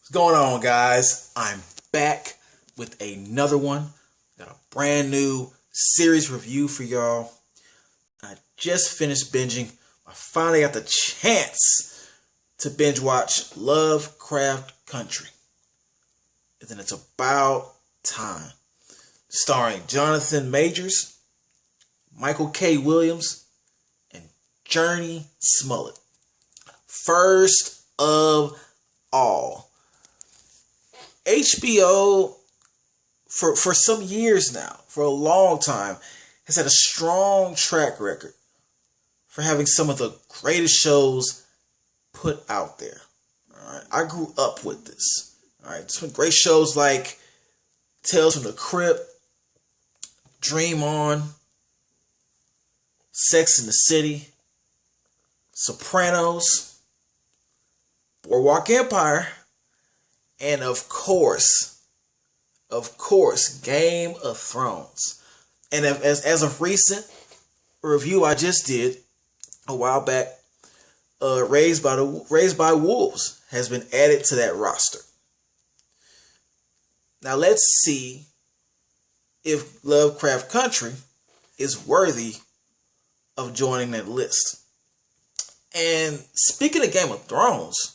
What's going on, guys? I'm back with another one. Got a brand new series review for y'all. I just finished binging. I finally got the chance to binge watch Lovecraft Country. And then it's about time. Starring Jonathan Majors, Michael K. Williams, and Journey Smollett. First of all, HBO, for some years now, for a long time, has had a strong track record for having some of the greatest shows put out there. All right, I grew up with this. All right, some great shows like Tales from the Crypt, Dream On, Sex and the City, Sopranos, Boardwalk Empire, and of course, Game of Thrones. And as of recent, a review I just did a while back, Raised by Wolves has been added to that roster. Now let's see if Lovecraft Country is worthy of joining that list. And speaking of Game of Thrones,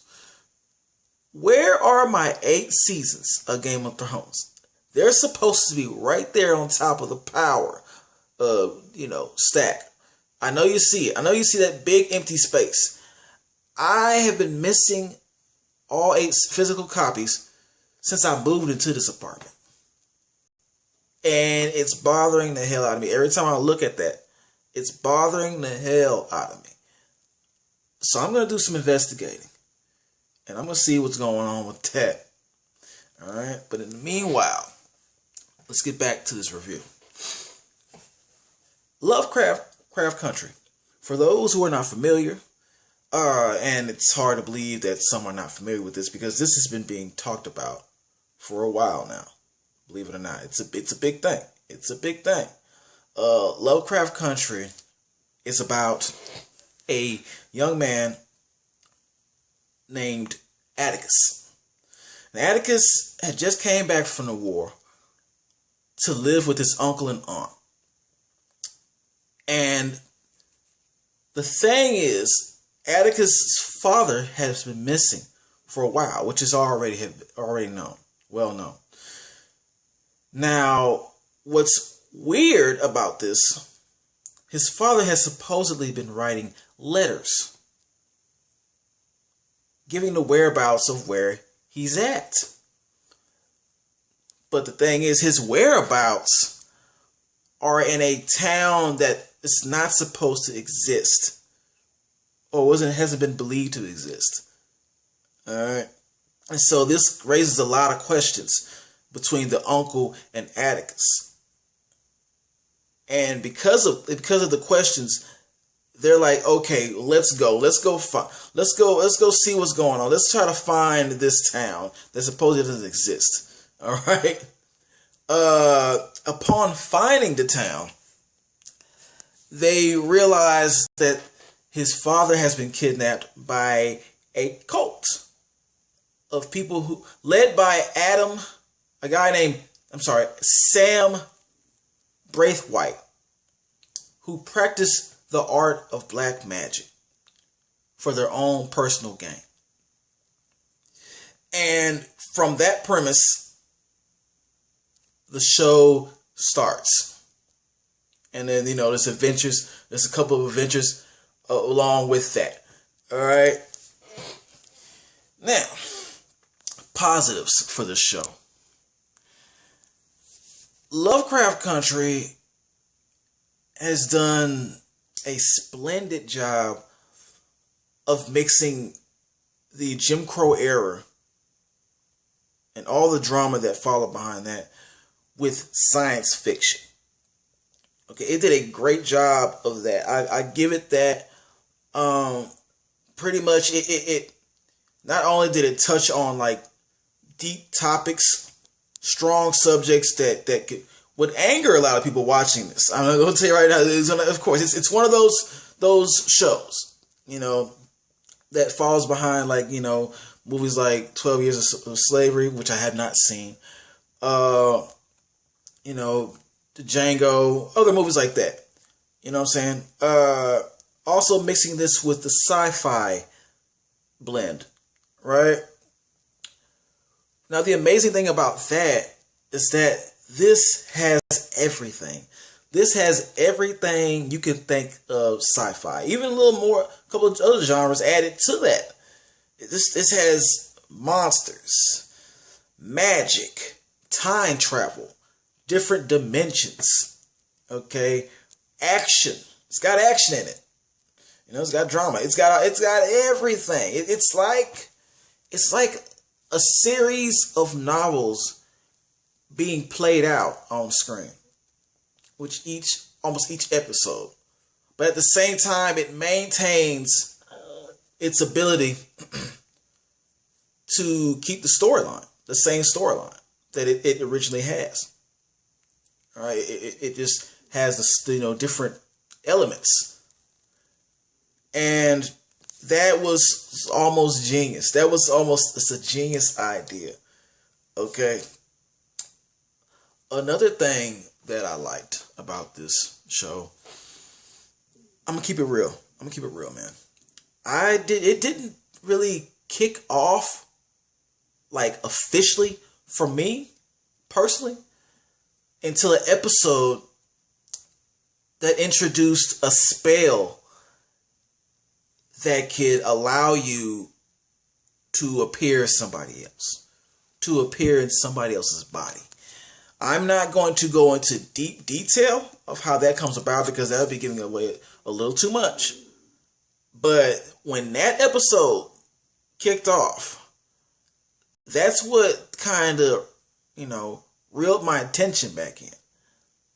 where are my 8 seasons of Game of Thrones? They're supposed to be right there on top of the power, stack. I know you see it. I know you see that big empty space. I have been missing all 8 physical copies since I moved into this apartment. And it's bothering the hell out of me. Every time I look at that, it's bothering the hell out of me. So I'm going to do some investigating. And I'm going to see what's going on with that. Alright, but in the meanwhile, let's get back to this review. Lovecraft Country. For those who are not familiar, and it's hard to believe that some are not familiar with this because this has been being talked about for a while now. Believe it or not, it's a big thing. It's a big thing. Lovecraft Country is about a young man named Atticus. And Atticus had just came back from the war to live with his uncle and aunt. And the thing is, Atticus' father has been missing for a while, which is already known, well known. Now, what's weird about this, his father has supposedly been writing letters giving the whereabouts of where he's at. But the thing is, his whereabouts are in a town that is not supposed to exist, or hasn't been believed to exist. Alright. And so this raises a lot of questions between the uncle and Atticus. And because of the questions, they're like, okay, let's go see what's going on. Let's try to find this town that supposedly doesn't exist. All right. Upon finding the town, they realize that his father has been kidnapped by a cult of people who led by Sam Braithwaite, who practiced the art of black magic for their own personal gain. And from that premise, the show starts. And then, there's a couple of adventures along with that. All right. Now, positives for this show. Lovecraft Country has done a splendid job of mixing the Jim Crow era and all the drama that followed behind that with science fiction. Okay, it did a great job of that. I give it that. Pretty much, it not only did it touch on like deep topics, strong subjects that would anger a lot of people watching this. I'm going to tell you right now, of course, it's one of those shows, that falls behind Movies like 12 Years of Slavery, which I have not seen. You know, the Django, other movies like that. You know what I'm saying? Also mixing this with the sci-fi blend, right? Now, the amazing thing about that is that this has everything. This has everything you can think of sci-fi. Even a little more, a couple of other genres added to that. This has monsters, magic, time travel, different dimensions, okay? Action. It's got action in it. You know, it's got drama. It's got everything. It's like a series of novels being played out on screen, which almost each episode. But at the same time, it maintains its ability to keep the storyline, the same storyline that it originally has. All right, it just has the different elements. And that was almost genius. It's a genius idea. Okay. Another thing that I liked about this show, I'm gonna keep it real. Man. It didn't really kick off like officially for me personally until an episode that introduced a spell that could allow you to appear as somebody else, to appear in somebody else's body. I'm not going to go into deep detail of how that comes about because that would be giving away a little too much. But when that episode kicked off, that's what kind of, reeled my attention back in.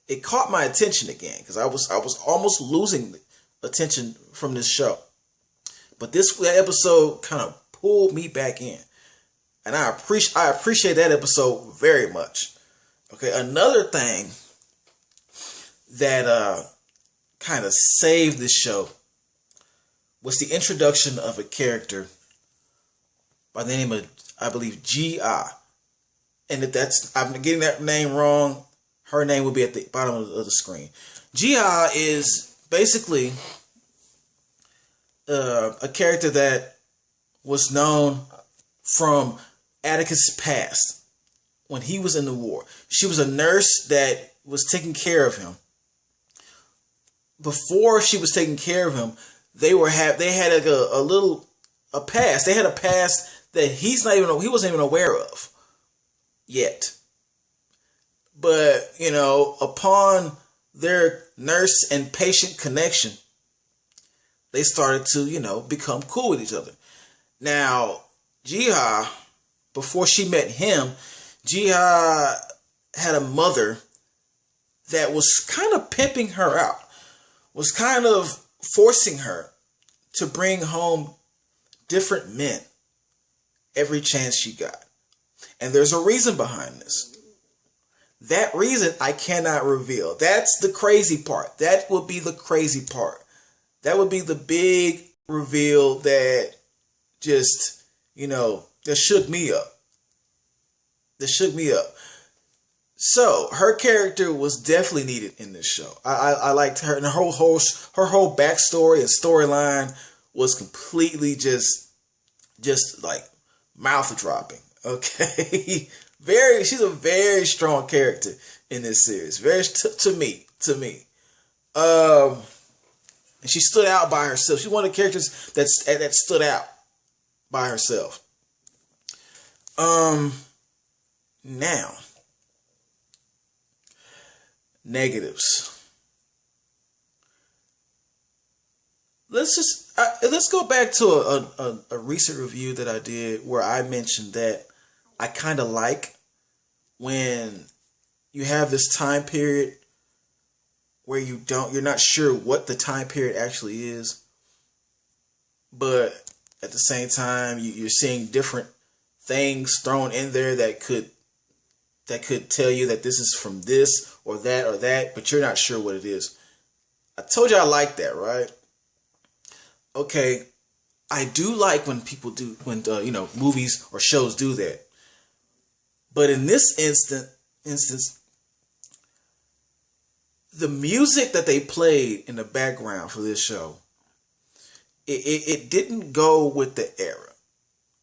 It caught my attention again because I was almost losing attention from this show. But that episode kind of pulled me back in. And I appreciate that episode very much. Okay, another thing that kind of saved this show was the introduction of a character by the name of, I believe, G.I. And if I'm getting that name wrong, her name will be at the bottom of the screen. G.I. is basically a character that was known from Atticus' past when he was in the war. She was a nurse that was taking care of him. Before she was taking care of him, they had like a past. They had a past that he wasn't even aware of yet. But, upon their nurse and patient connection, they started to, become cool with each other. Now, Jiha, before she met him, Jiha had a mother that was kind of pimping her out, was kind of forcing her to bring home different men every chance she got. And there's a reason behind this. That reason I cannot reveal. That's the crazy part. That would be the crazy part. That would be the big reveal that just, that shook me up. So her character was definitely needed in this show. I liked her, and her whole backstory and storyline was completely just like mouth dropping. Okay, she's a very strong character in this series. Very to me. And she stood out by herself. She's one of the characters that stood out by herself. Now, negatives. Let's go back to a recent review that I did where I mentioned that I kind of like when you have this time period where you're not sure what the time period actually is, but at the same time you're seeing different things thrown in there that could tell you that this is from this or that, but you're not sure what it is. I told you I like that, right? Okay, I do like when people do, when movies or shows do that. But in this instance, the music that they played in the background for this show, it didn't go with the era.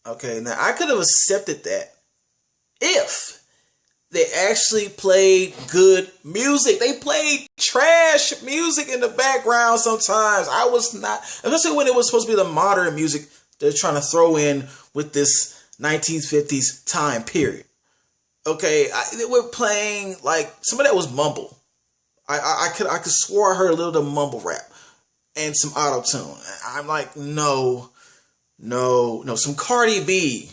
Okay, now I could have accepted that if they actually played good music. They played trash music in the background sometimes. I was not, especially when it was supposed to be the modern music they're trying to throw in with this 1950s time period. Okay, they were playing like some of that was mumble. I could swore I heard a little of mumble rap and some auto tune. I'm like, no, some Cardi B.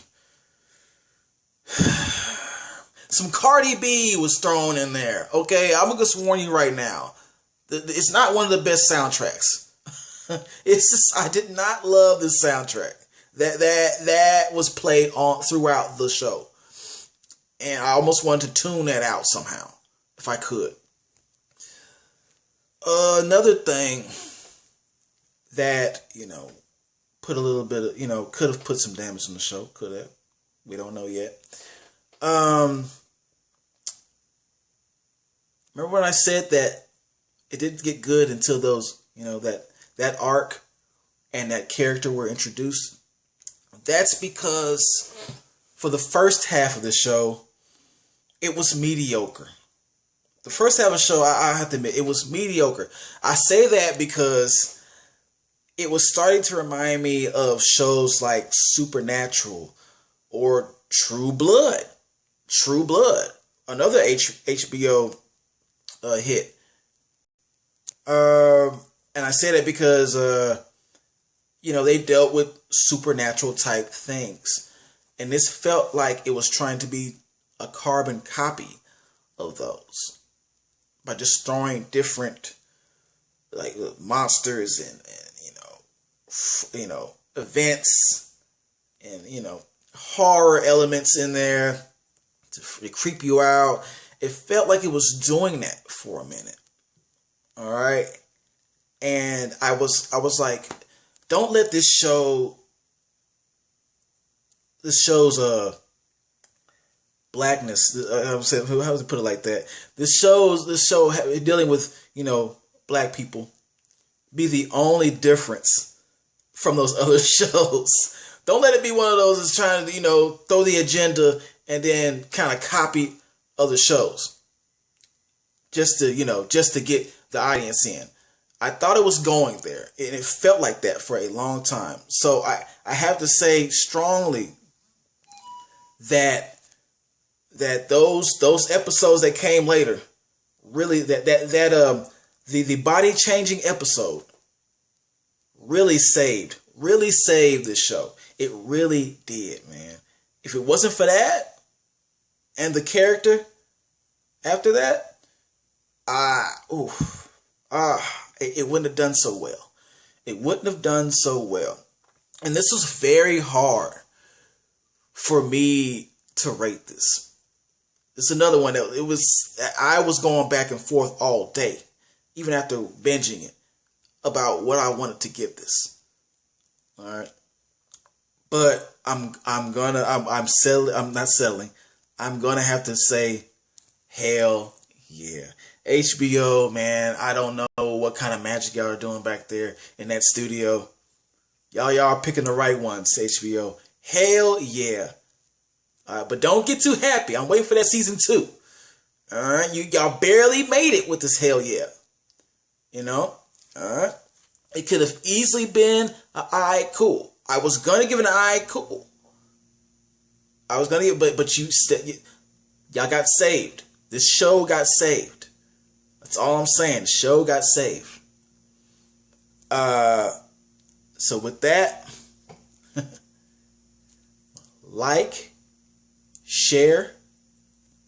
Some Cardi B was thrown in there. Okay, I'm gonna just warn you right now. It's not one of the best soundtracks. It's just, I did not love this soundtrack. That was played on throughout the show, and I almost wanted to tune that out somehow if I could. Another thing that put a little bit of could have put some damage on the show. Could have. We don't know yet. Remember when I said that it didn't get good until those, that arc and that character were introduced? That's because for the first half of the show, it was mediocre. The first half of the show, I have to admit, it was mediocre. I say that because it was starting to remind me of shows like Supernatural or True Blood. True Blood, another HBO hit. And I say that because, they dealt with supernatural type things. And this felt like it was trying to be a carbon copy of those. By just throwing different, like, monsters and events and, horror elements in there to creep you out. It felt like it was doing that for a minute. All right. And I was like, don't let this show's blackness, how would I put it like that? This show dealing with, black people be the only difference from those other shows. Don't let it be one of those that's trying to, throw the agenda and then kind of copy other shows. Just to get the audience in. I thought it was going there, and it felt like that for a long time. So I have to say strongly that those episodes that came later, really the body changing episode really saved this show. It really did, man. If it wasn't for that and the character after that, it wouldn't have done so well. It wouldn't have done so well. And this was very hard for me to rate this. It's another one that I was going back and forth all day, even after binging it, about what I wanted to give this. All right. But I'm not settling. I'm gonna have to say, hell yeah. HBO, man, I don't know what kind of magic y'all are doing back there in that studio. Y'all are picking the right ones, HBO. Hell yeah. But don't get too happy. I'm waiting for that season 2. All right, y'all barely made it with this hell yeah. All right. It could have easily been an alright cool. I was gonna give it an alright cool. I was gonna give, but y'all got saved. This show got saved. That's all I'm saying. The show got saved. So with that, like, share,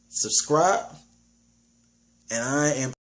subscribe, and I am